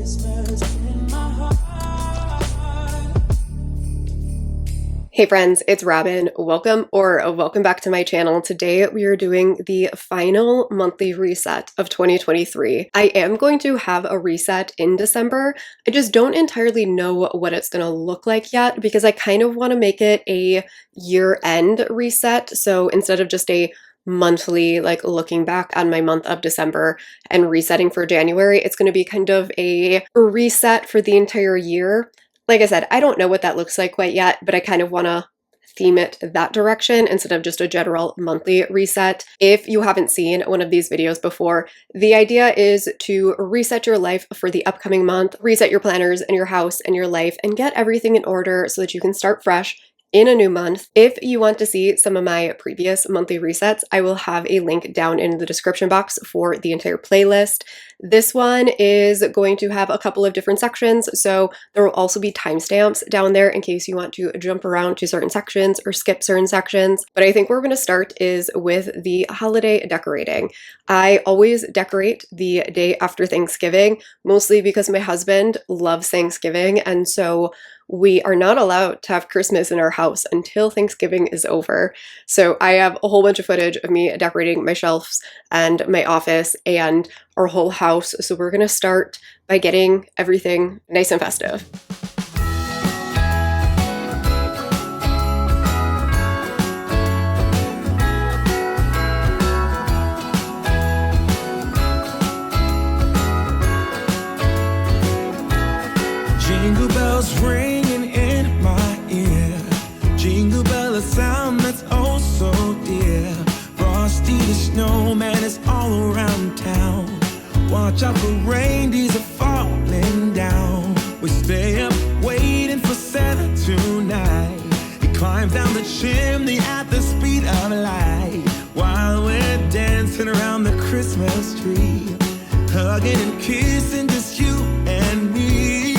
Hey friends, it's Robin. Welcome back to my channel. Today we are doing the final monthly reset of 2023. I am going to have a reset in December. I just don't entirely know what it's going to look like yet because I kind of want to make it a year-end reset. So instead of just a monthly, like looking back on my month of December and resetting for January, it's going to be kind of a reset for the entire year. Like I said, I don't know what that looks like quite yet, but I kind of want to theme it that direction instead of just a general monthly reset. If you haven't seen one of these videos before, the idea is to reset your life for the upcoming month, reset your planners and your house and your life, and get everything in order so that you can start fresh in a new month. If you want to see some of my previous monthly resets, I will have a link down in the description box for the entire playlist. This one is going to have a couple of different sections, so there will also be timestamps down there in case you want to jump around to certain sections or skip certain sections. But I think where we're going to start is with the holiday decorating. I always decorate the day after Thanksgiving, mostly because my husband loves Thanksgiving, and so we are not allowed to have Christmas in our house until Thanksgiving is over. So I have a whole bunch of footage of me decorating my shelves and my office and our whole house. So we're going to start by getting everything nice and festive. Jingle bells ringing in my ear. Jingle bell, a sound that's oh so dear. Frosty the snowman is all around town. Watch out for reindeers are falling down. We stay up waiting for Santa tonight. He climbs down the chimney at the speed of light, while we're dancing around the Christmas tree, hugging and kissing just you and me.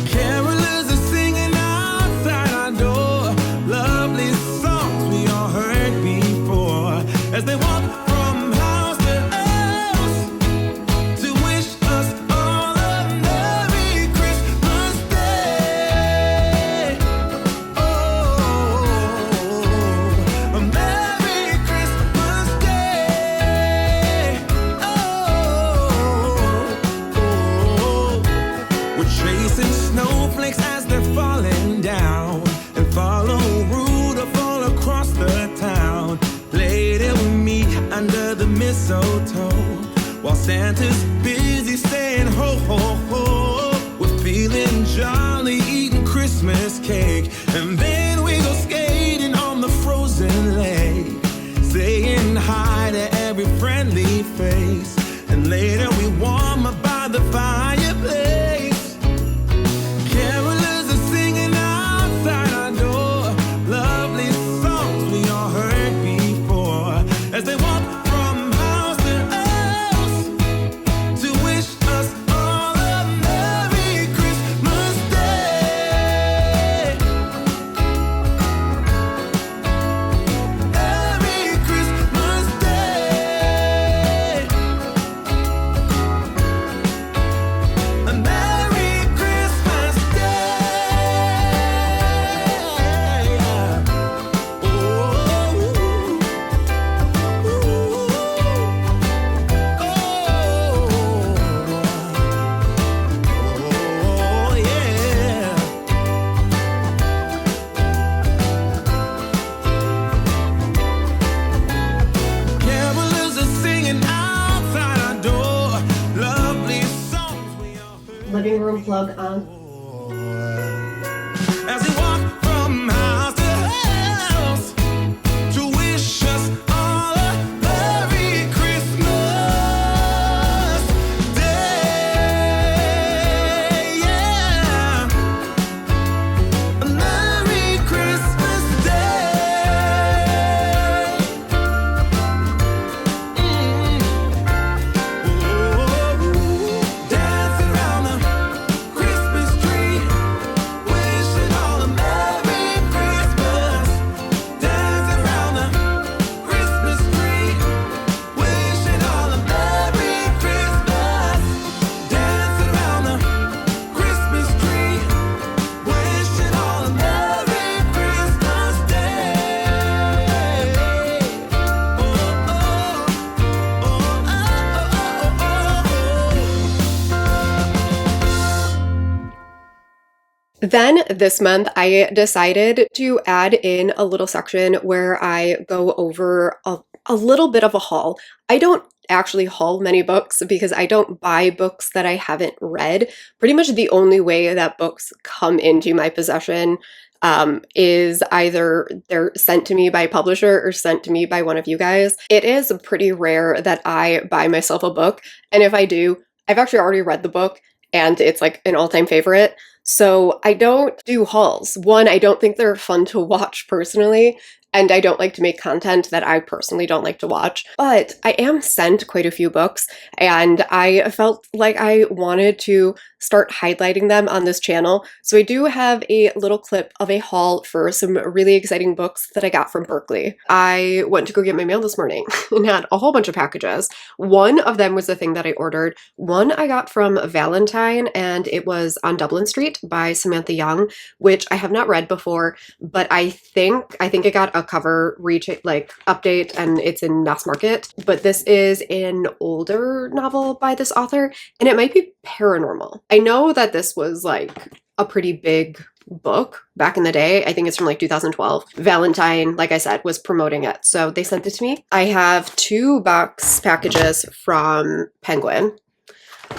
Carolers are singing outside our door, lovely songs we all heard before, as they walk from house to house to wish us all a Merry Christmas Day. Oh, a Merry Christmas Day. Oh, we're chasing snowflakes as they're falling down, and follow Rudolph all across the town. Later we meet under the mistletoe, while Santa's busy saying ho ho ho. We're feeling jolly, eating Christmas cake, and then we go skating on the frozen lake, saying hi to every friendly face, and later we warm up by the fireplace. Carolers are singing outside our door, lovely songs we all heard before, as they walk from house to house to wish us all a Merry Christmas Day. Merry Christmas Day. A Merry Christmas Day. Oh, oh, yeah. Carolers are singing outside our door, lovely songs we all heard. Living room plug on. As we walk from house to house to wish us all a Merry Christmas Day. Yeah, a Merry Christmas Day. Dancing around the Christmas tree. Then this month, I decided to add in a little section where I go over a little bit of a haul. I don't actually haul many books because I don't buy books that I haven't read. Pretty much the only way that books come into my possession is either they're sent to me by a publisher or sent to me by one of you guys. It is pretty rare that I buy myself a book, and if I do, I've actually already read the book and it's like an all-time favorite. So I don't do hauls. One, I don't think they're fun to watch personally, and I don't like to make content that I personally don't like to watch. But I am sent quite a few books, and I felt like I wanted to start highlighting them on this channel. So I do have a little clip of a haul for some really exciting books that I got from Berkeley. I went to go get my mail this morning and had a whole bunch of packages. One of them was the thing that I ordered. One I got from Valentine, and it was On Dublin Street by Samantha Young, which I have not read before, but I think it got a cover update, and it's in mass market. But this is an older novel by this author, and it might be paranormal. I know that this was like a pretty big book back in the day. I think it's from like 2012. Valentine, like I said, was promoting it, so they sent it to me. I have 2 box packages from Penguin.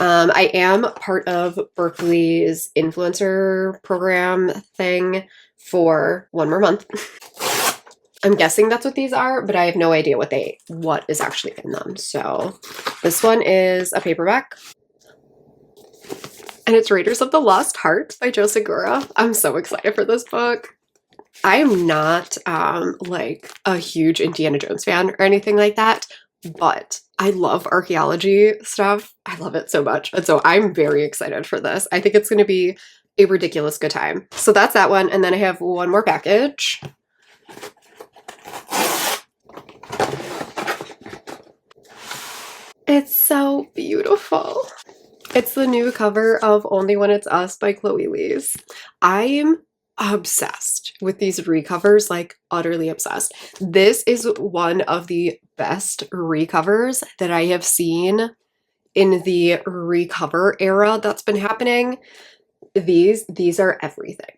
I am part of Berkeley's influencer program thing for one more month. I'm guessing that's what these are, but I have no idea what is actually in them. So this one is a paperback, and it's Raiders of the Lost Heart by Joe Segura. I'm so excited for this book. I am not like a huge Indiana Jones fan or anything like that, but I love archaeology stuff. I love it so much. And so I'm very excited for this. I think it's going to be a ridiculous good time. So that's that one. And then I have one more package. It's so beautiful. It's the new cover of Only When It's Us by Chloe Lees. I'm obsessed with these recovers, like utterly obsessed. This is one of the best recovers that I have seen in the recover era that's been happening. These are everything.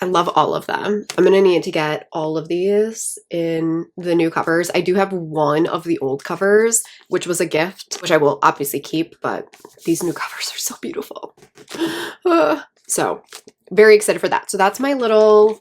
I love all of them. I'm gonna need to get all of these in the new covers. I do have one of the old covers, which was a gift, which I will obviously keep, but these new covers are so beautiful. So very excited for that. So that's my little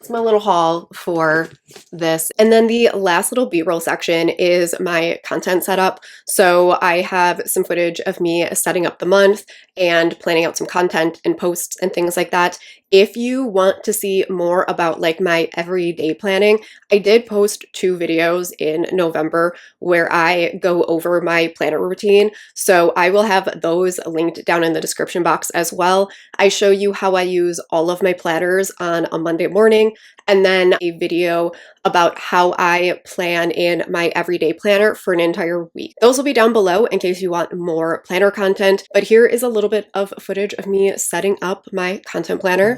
haul for this. And then the last little B-roll section is my content setup. So I have some footage of me setting up the month and planning out some content and posts and things like that. If you want to see more about like my everyday planning, I did post 2 videos in November where I go over my planner routine. So I will have those linked down in the description box as well. I show you how I use all of my planners on a Monday morning, and then a video about how I plan in my everyday planner for an entire week. Those will be down below in case you want more planner content, but here is a little bit of footage of me setting up my content planner.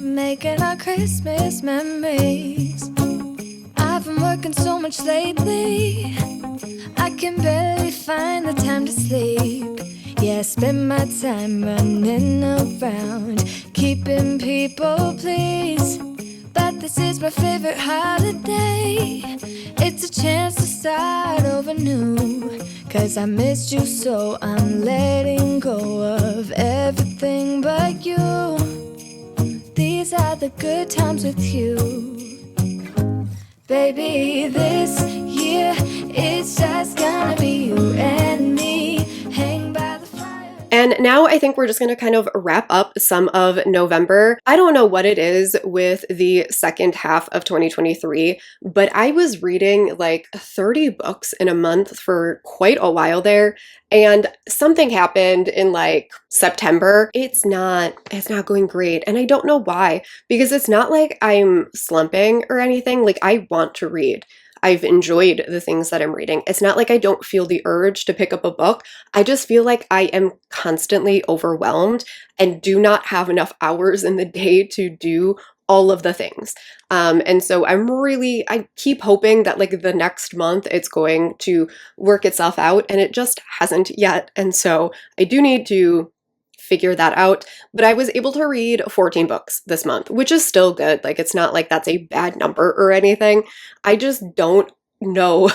Making our Christmas memories. I've been working so much lately, I can barely find the time to sleep. Yeah, I spend my time running around, keeping people pleased. But this is my favorite holiday. It's a chance to start over new, 'cause I missed you, so I'm letting go of everything but you. These are the good times with you. Baby, this year it's just gonna be you and me. Hang by the fire. And now I think we're just going to kind of wrap up some of November. I don't know what it is with the second half of 2023, but I was reading like 30 books in a month for quite a while there. And something happened in like September. It's not going great. And I don't know why, because it's not like I'm slumping or anything. Like, I want to read. I've enjoyed the things that I'm reading. It's not like I don't feel the urge to pick up a book. I just feel like I am constantly overwhelmed and do not have enough hours in the day to do all of the things. And so I keep hoping that like the next month it's going to work itself out, and it just hasn't yet. And so I do need to figure that out. But I was able to read 14 books this month, which is still good. Like, it's not like that's a bad number or anything. I just don't know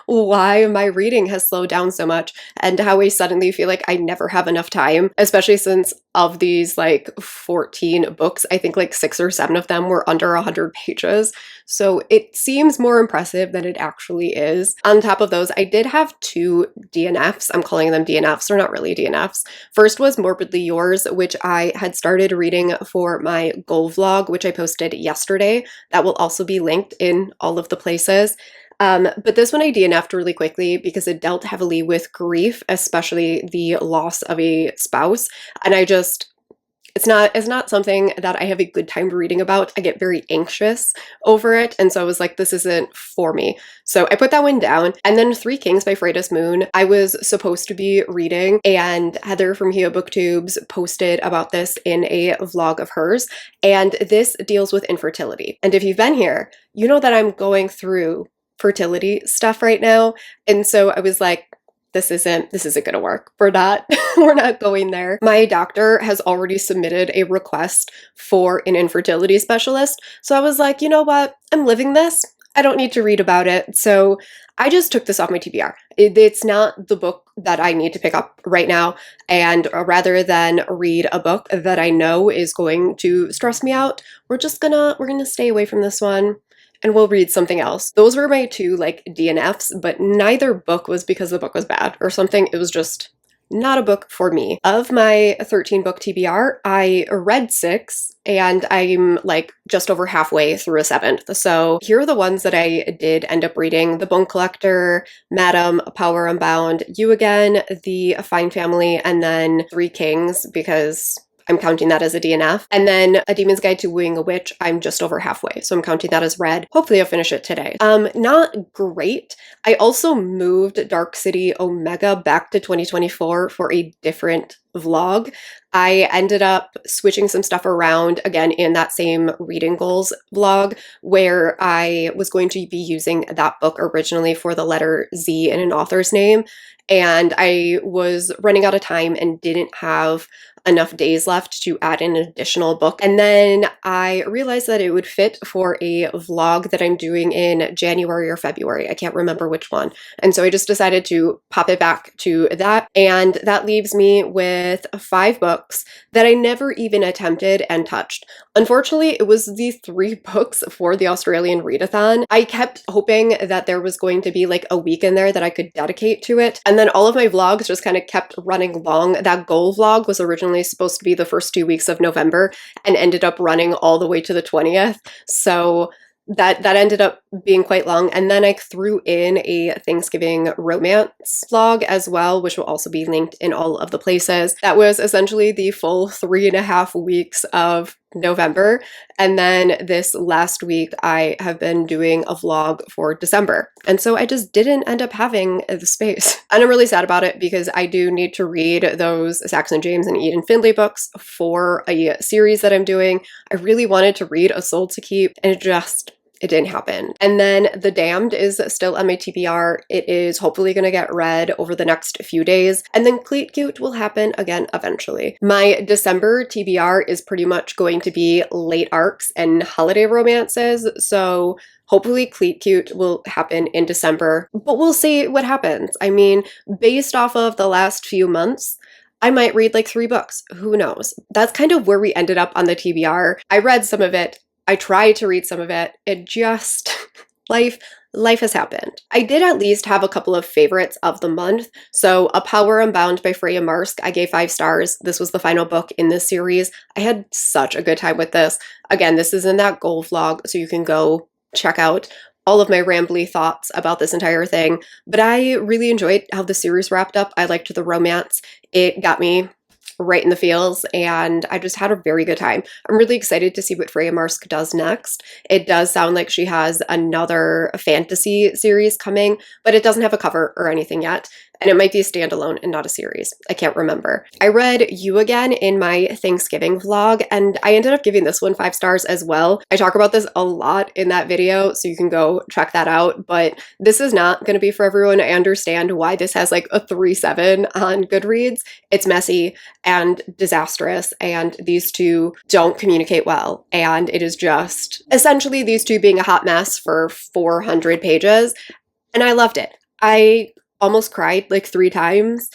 why my reading has slowed down so much, and how I suddenly feel like I never have enough time, especially since of these like 14 books, I think like 6 or 7 of them were under 100 pages. So it seems more impressive than it actually is. On top of those, I did have 2 DNFs. I'm calling them DNFs. They're not really DNFs. First was Morbidly Yours, which I had started reading for my goal vlog, which I posted yesterday. That will also be linked in all of the places. But this one I DNF'd really quickly because it dealt heavily with grief, especially the loss of a spouse. And it's not something that I have a good time reading about. I get very anxious over it. And so I was like, this isn't for me. So I put that one down. And then Three Kings by Freda's Moon, I was supposed to be reading, and Heather from HioBookTubes posted about this in a vlog of hers. And this deals with infertility. And if you've been here, you know that I'm going through fertility stuff right now. And so I was like, this isn't gonna work. We're not going there. My doctor has already submitted a request for an infertility specialist. So I was like, you know what? I'm living this. I don't need to read about it. So I just took this off my TBR. It's not the book that I need to pick up right now. And rather than read a book that I know is going to stress me out, we're gonna stay away from this one, and we'll read something else. Those were my 2 like DNFs, but neither book was because the book was bad or something. It was just not a book for me. Of my 13 book TBR, I read 6, and I'm like just over halfway through a 7th. So here are the ones that I did end up reading: The Bone Collector, Madam, Power Unbound, You Again, The Fine Family, and then Three Kings, because I'm counting that as a DNF. And then A Demon's Guide to Wooing a Witch, I'm just over halfway, so I'm counting that as read. Hopefully I'll finish it today. Not great. I also moved Dark City Omega back to 2024 for a different vlog. I ended up switching some stuff around again in that same reading goals vlog, where I was going to be using that book originally for the letter Z in an author's name. And I was running out of time and didn't have enough days left to add an additional book. And then I realized that it would fit for a vlog that I'm doing in January or February. I can't remember which one. And so I just decided to pop it back to that. And that leaves me with 5 books that I never even attempted and touched. Unfortunately, it was the 3 books for the Australian readathon. I kept hoping that there was going to be like a week in there that I could dedicate to it. And then all of my vlogs just kind of kept running long. That goal vlog was originally supposed to be the first 2 weeks of November and ended up running all the way to the 20th. So that ended up being quite long. And then I threw in a Thanksgiving romance vlog as well, which will also be linked in all of the places. That was essentially the full 3.5 weeks of November. And then this last week, I have been doing a vlog for December. And so I just didn't end up having the space. And I'm really sad about it because I do need to read those Saxon James and Eden Findlay books for a series that I'm doing. I really wanted to read A Soul to Keep, and it didn't happen. And then The Damned is still on my TBR. It is hopefully going to get read over the next few days. And then Cleat Cute will happen again eventually. My December TBR is pretty much going to be late arcs and holiday romances. So hopefully Cleat Cute will happen in December, but we'll see what happens. I mean, based off of the last few months, I might read like 3 books. Who knows? That's kind of where we ended up on the TBR. I read some of it. I tried to read some of it. It just, life has happened. I did at least have a couple of favorites of the month. So A Power Unbound by Freya Marsk, I gave 5 stars. This was the final book in this series. I had such a good time with this. Again, this is in that goal vlog, so you can go check out all of my rambly thoughts about this entire thing. But I really enjoyed how the series wrapped up. I liked the romance. It got me right in the feels, and I just had a very good time. I'm really excited to see what Freya Marsk does next. It does sound like she has another fantasy series coming, but it doesn't have a cover or anything yet. And it might be a standalone and not a series. I can't remember. I read You Again in my Thanksgiving vlog, and I ended up giving this one 5 stars as well. I talk about this a lot in that video, so you can go check that out, but this is not going to be for everyone. I understand why this has like a 3.7 on Goodreads. It's messy and disastrous, and these two don't communicate well, and it is just essentially these two being a hot mess for 400 pages, and I loved it. I almost cried like 3 times.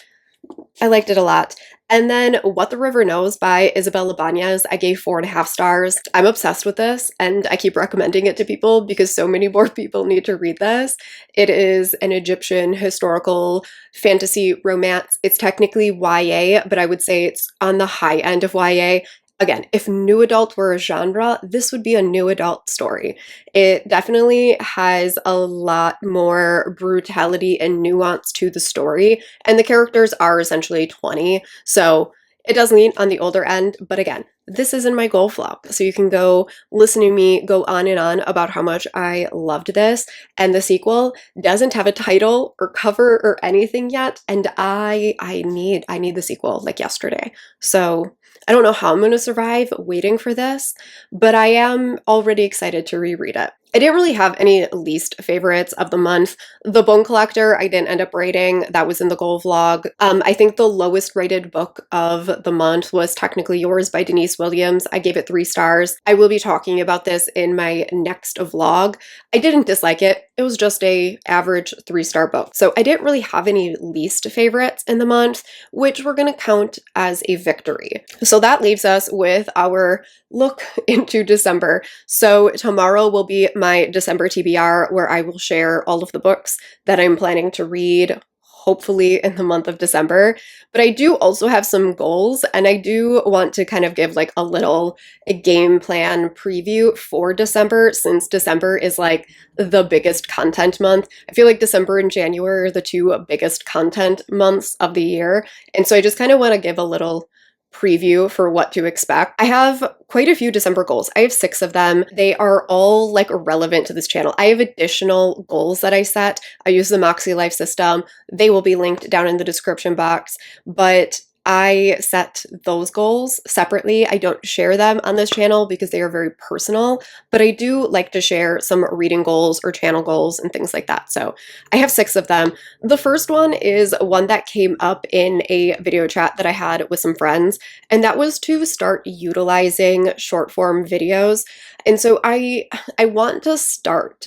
I liked it a lot. And then What the River Knows by Isabel Ibanez, I gave 4.5 stars. I'm obsessed with this, and I keep recommending it to people because so many more people need to read this. It is an Egyptian historical fantasy romance. It's technically YA, but I would say it's on the high end of YA. Again, if new adult were a genre, this would be a new adult story. It definitely has a lot more brutality and nuance to the story, and the characters are essentially 20, so it does lean on the older end, but again, this is in my goal vlog, so you can go listen to me go on and on about how much I loved this, and the sequel doesn't have a title or cover or anything yet, and I need the sequel like yesterday. So I don't know how I'm going to survive waiting for this, but I am already excited to reread it. I didn't really have any least favorites of the month. The Bone Collector, I didn't end up rating. That was in the goal vlog. I think the lowest rated book of the month was Technically Yours by Denise Williams. I gave it 3 stars. I will be talking about this in my next vlog. I didn't dislike it. It was just a average 3-star book. So I didn't really have any least favorites in the month, which we're going to count as a victory. So that leaves us with our look into December. So tomorrow will be my December TBR, where I will share all of the books that I'm planning to read, hopefully in the month of December. But I do also have some goals, and I do want to kind of give like a game plan preview for December, since December is like the biggest content month. I feel like December and January are the 2 biggest content months of the year. And so I just kind of want to give a little preview for what to expect. I have quite a few December goals. I have 6 of them. They are all like relevant to this channel. I have additional goals that I set. I use the Moxie Life system. They will be linked down in the description box, but I set those goals separately. I don't share them on this channel because they are very personal, but I do like to share some reading goals or channel goals and things like that. So I have 6 of them. The first one is one that came up in a video chat that I had with some friends, and that was to start utilizing short form videos. And so I want to start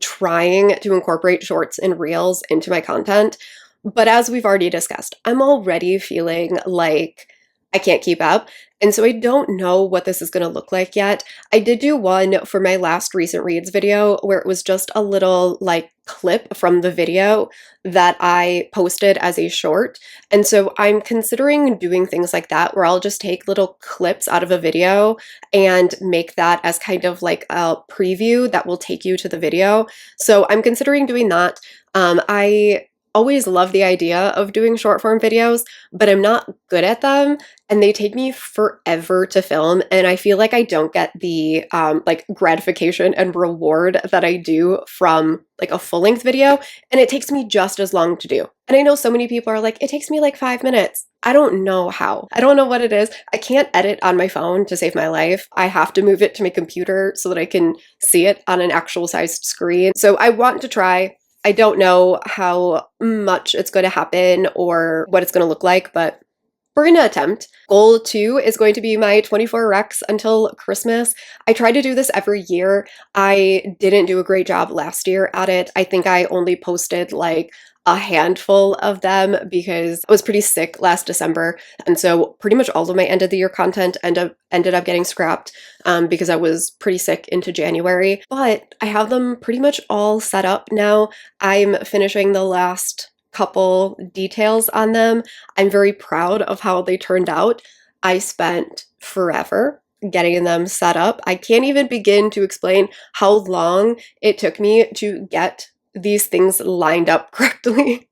trying to incorporate shorts and reels into my content. But as we've already discussed, I'm already feeling like I can't keep up. And so I don't know what this is going to look like yet. I did do one for my last recent reads video where it was just a little like clip from the video that I posted as a short. And so I'm considering doing things like that where I'll just take little clips out of a video and make that as kind of like a preview that will take you to the video. So I'm considering doing that. I always love the idea of doing short form videos, but I'm not good at them and they take me forever to film, and I feel like I don't get the like gratification and reward that I do from like a full-length video, and it takes me just as long to do. And I know so many people are like, it takes me like 5 minutes. I don't know how. I don't know what it is. I can't edit on my phone to save my life. I have to move it to my computer so that I can see it on an actual sized screen. So I want to try. I don't know how much it's going to happen or what it's going to look like, but we're going to attempt. Goal 2 is going to be my 24 recs until Christmas. I try to do this every year. I didn't do a great job last year at it. I think I only posted like a handful of them because I was pretty sick last December. And so pretty much all of my end of the year content ended up getting scrapped because I was pretty sick into January. But I have them pretty much all set up now. I'm finishing the last couple details on them. I'm very proud of how they turned out. I spent forever getting them set up. I can't even begin to explain how long it took me to get these things lined up correctly.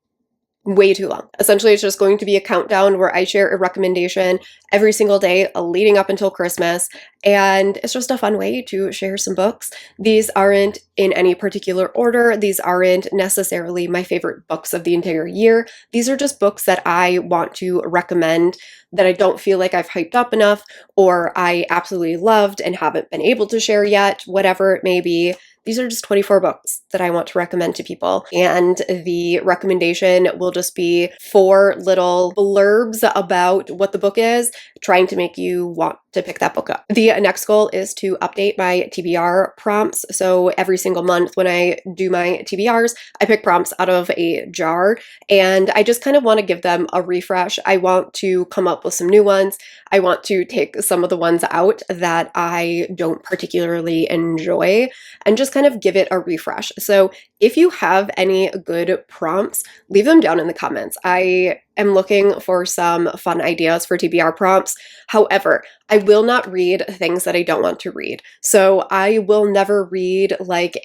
way too long. Essentially, it's just going to be a countdown where I share a recommendation every single day leading up until Christmas. And it's just a fun way to share some books. These aren't in any particular order. These aren't necessarily my favorite books of the entire year. These are just books that I want to recommend that I don't feel like I've hyped up enough, or I absolutely loved and haven't been able to share yet, whatever it may be. These are just 24 books that I want to recommend to people. And the recommendation will just be 4 little blurbs about what the book is, trying to make you want to pick that book up. The next goal is to update my TBR prompts. So every single month when I do my TBRs, I pick prompts out of a jar, and I just kind of want to give them a refresh. I want to come up with some new ones. I want to take some of the ones out that I don't particularly enjoy and just kind of give it a refresh. So if you have any good prompts, leave them down in the comments. I am looking for some fun ideas for TBR prompts. However, I will not read things that I don't want to read. So I will never read like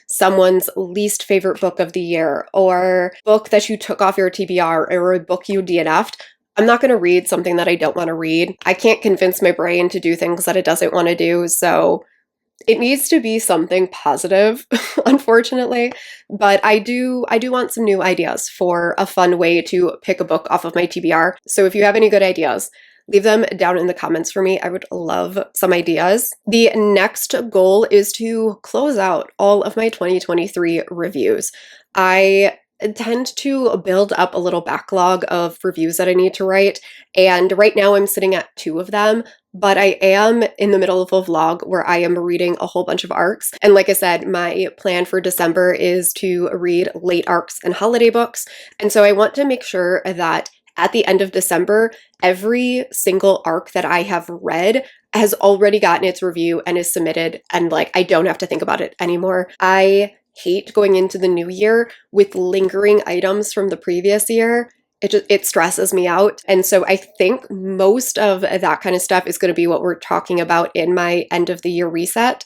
someone's least favorite book of the year, or book that you took off your TBR, or a book you DNF'd. I'm not going to read something that I don't want to read. I can't convince my brain to do things that it doesn't want to do. So it needs to be something positive, unfortunately, but I do want some new ideas for a fun way to pick a book off of my TBR. So if you have any good ideas, leave them down in the comments for me. I would love some ideas. The next goal is to close out all of my 2023 reviews. I tend to build up a little backlog of reviews that I need to write, and right now I'm sitting at 2 of them, but I am in the middle of a vlog where I am reading a whole bunch of arcs. And like I said, my plan for December is to read late arcs and holiday books, and so I want to make sure that at the end of December, every single arc that I have read has already gotten its review and is submitted, and like I don't have to think about it anymore. I hate going into the new year with lingering items from the previous year. It stresses me out. And so I think most of that kind of stuff is going to be what we're talking about in my end of the year reset.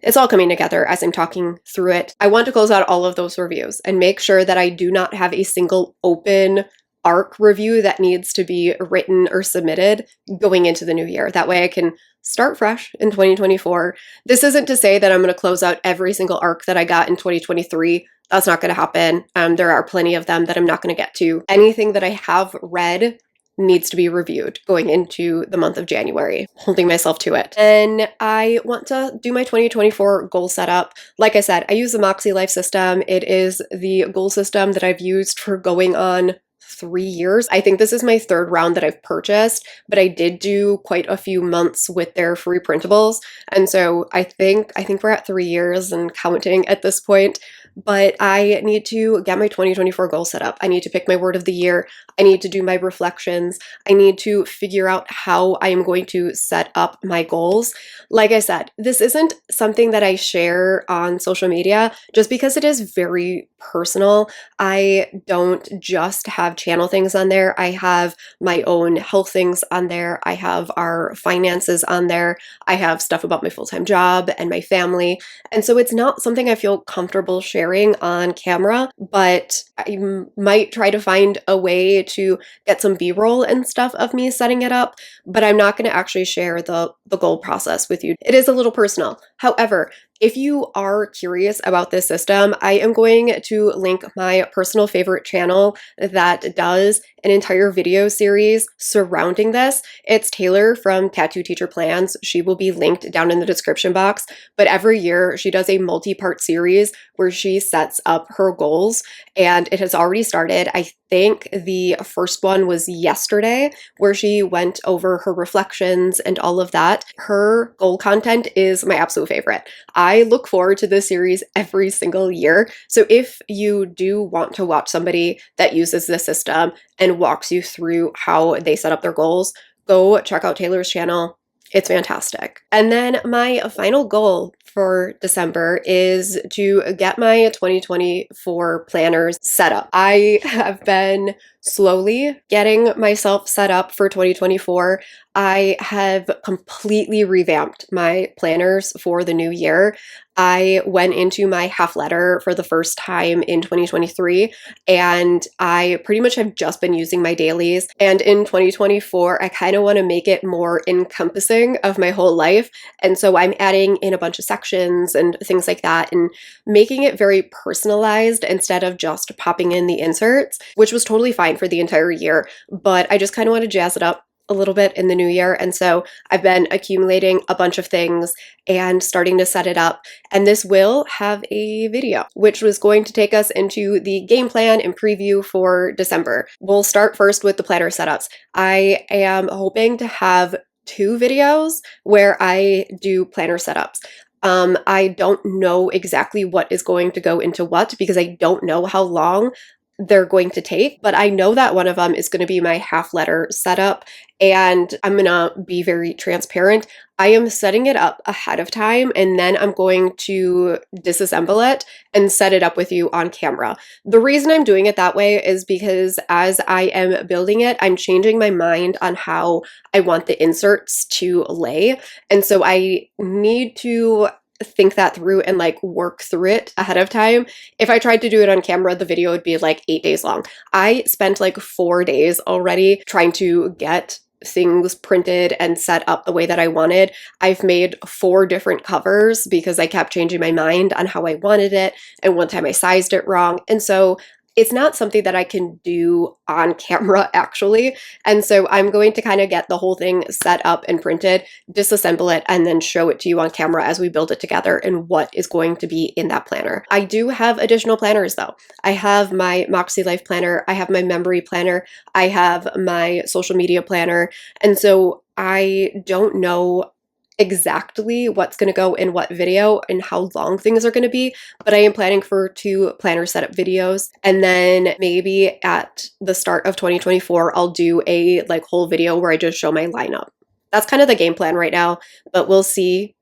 It's all coming together as I'm talking through it. I want to close out all of those reviews and make sure that I do not have a single open arc review that needs to be written or submitted going into the new year. That way I can start fresh in 2024. This isn't to say that I'm going to close out every single arc that I got in 2023. That's not going to happen. There are plenty of them that I'm not going to get to. Anything that I have read needs to be reviewed going into the month of January, holding myself to it. And I want to do my 2024 goal setup. Like I said, I use the Moxie Life system. It is the goal system that I've used for going on 3 years. I think this is my 3rd round that I've purchased, but I did do quite a few months with their free printables. And so I think we're at 3 years and counting at this point. But I need to get my 2024 goal set up. I need to pick my word of the year. I need to do my reflections. I need to figure out how I am going to set up my goals. Like I said, this isn't something that I share on social media just because it is very personal. I don't just have channel things on there. I have my own health things on there. I have our finances on there. I have stuff about my full-time job and my family. And so it's not something I feel comfortable sharing on camera, but I might try to find a way to get some B-roll and stuff of me setting it up, but I'm not going to actually share the goal process with you. It is a little personal. However, if you are curious about this system, I am going to link my personal favorite channel that does an entire video series surrounding this. It's Taylor from Tattoo Teacher Plans. She will be linked down in the description box, but every year she does a multi-part series where she sets up her goals, and it has already started. I think the first one was yesterday, where she went over her reflections and all of that. Her goal content is my absolute favorite. I look forward to this series every single year. So if you do want to watch somebody that uses this system and walks you through how they set up their goals, go check out Taylor's channel. It's fantastic. And then my final goal for December is to get my 2024 planners set up. I have been slowly getting myself set up for 2024. I have completely revamped my planners for the new year. I went into my half letter for the first time in 2023, and I pretty much have just been using my dailies. And in 2024, I kind of want to make it more encompassing of my whole life. And so I'm adding in a bunch of sections and things like that and making it very personalized instead of just popping in the inserts, which was totally fine for the entire year. But I just kind of want to jazz it up a little bit in the new year. And so I've been accumulating a bunch of things and starting to set it up. And this will have a video, which was going to take us into the game plan and preview for December. We'll start first with the planner setups. I am hoping to have 2 videos where I do planner setups. I don't know exactly what is going to go into what because I don't know how long they're going to take, but I know that one of them is going to be my half letter setup, and I'm going to be very transparent. I am setting it up ahead of time, and then I'm going to disassemble it and set it up with you on camera. The reason I'm doing it that way is because as I am building it, I'm changing my mind on how I want the inserts to lay, and so I need to think that through and like work through it ahead of time. If I tried to do it on camera, the video would be like 8 days long. I spent like 4 days already trying to get things printed and set up the way that I wanted. I've made 4 different covers because I kept changing my mind on how I wanted it, and one time I sized it wrong. And so it's not something that I can do on camera actually. And so I'm going to kind of get the whole thing set up and printed, disassemble it, and then show it to you on camera as we build it together and what is going to be in that planner. I do have additional planners though. I have my Moxie Life planner, I have my memory planner, I have my social media planner. And so I don't know exactly what's going to go in what video and how long things are going to be, but I am planning for 2 planner setup videos, and then maybe at the start of 2024 I'll do a like whole video where I just show my lineup. That's kind of the game plan right now, but we'll see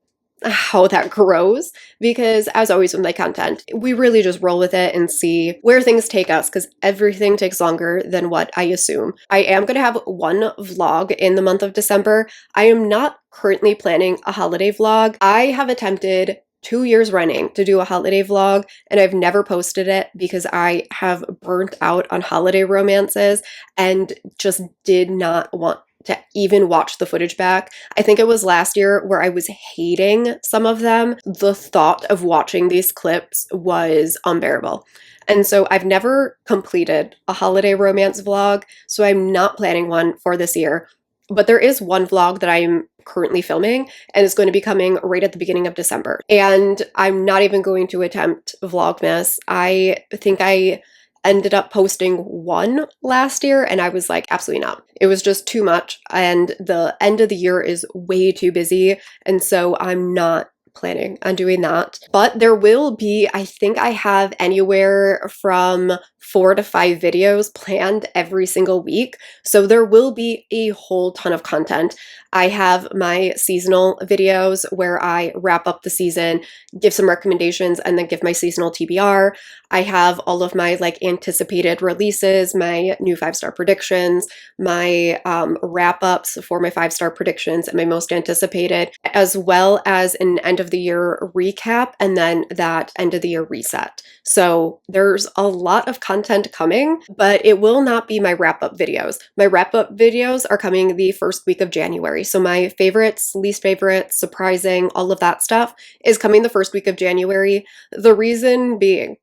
how that grows, because as always with my content, we really just roll with it and see where things take us, because everything takes longer than what I assume. I am going to have 1 vlog in the month of December. I am not currently planning a holiday vlog. I have attempted 2 years running to do a holiday vlog, and I've never posted it because I have burnt out on holiday romances and just did not want to even watch the footage back. I think it was last year where I was hating some of them. The thought of watching these clips was unbearable. And so I've never completed a holiday romance vlog, so I'm not planning one for this year. But there is one vlog that I'm currently filming, and it's going to be coming right at the beginning of December. And I'm not even going to attempt Vlogmas. I think I ended up posting 1 last year, and I was like, absolutely not. It was just too much, and the end of the year is way too busy, and so I'm not planning on doing that. But there will be, I think I have anywhere from 4 to 5 videos planned every single week. So there will be a whole ton of content. I have my seasonal videos where I wrap up the season, give some recommendations, and then give my seasonal TBR. I have all of my like anticipated releases, my new 5-star predictions, my wrap-ups for my 5-star predictions and my most anticipated, as well as an end of the year recap and then that end of the year reset. So there's a lot of content coming, but it will not be my wrap-up videos. My wrap-up videos are coming the first week of January. So my favorites, least favorites, surprising, all of that stuff is coming the first week of January. The reason being,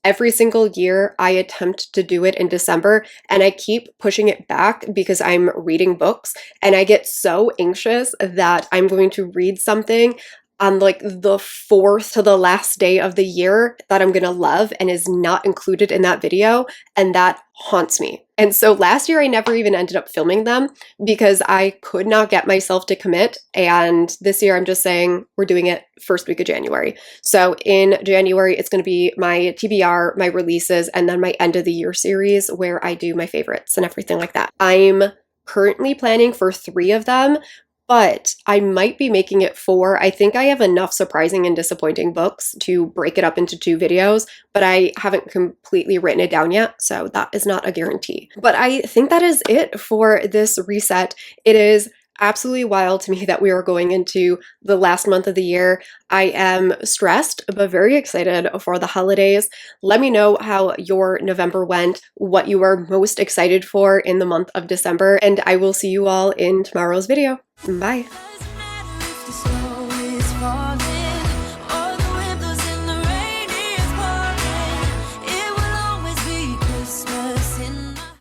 every single year I attempt to do it in December, and I keep pushing it back because I'm reading books, and I get so anxious that I'm going to read something on like the 4th to the last day of the year that I'm gonna love and is not included in that video, and that haunts me. And so last year I never even ended up filming them because I could not get myself to commit, and this year I'm just saying we're doing it first week of January. So in January it's going to be my TBR, my releases, and then my end of the year series where I do my favorites and everything like that. I'm currently planning for 3 of them, but I might be making it 4. I think I have enough surprising and disappointing books to break it up into 2 videos, but I haven't completely written it down yet, so that is not a guarantee. But I think that is it for this reset. It is absolutely wild to me that we are going into the last month of the year. I am stressed, but very excited for the holidays. Let me know how your November went, what you are most excited for in the month of December, and I will see you all in tomorrow's video. Bye!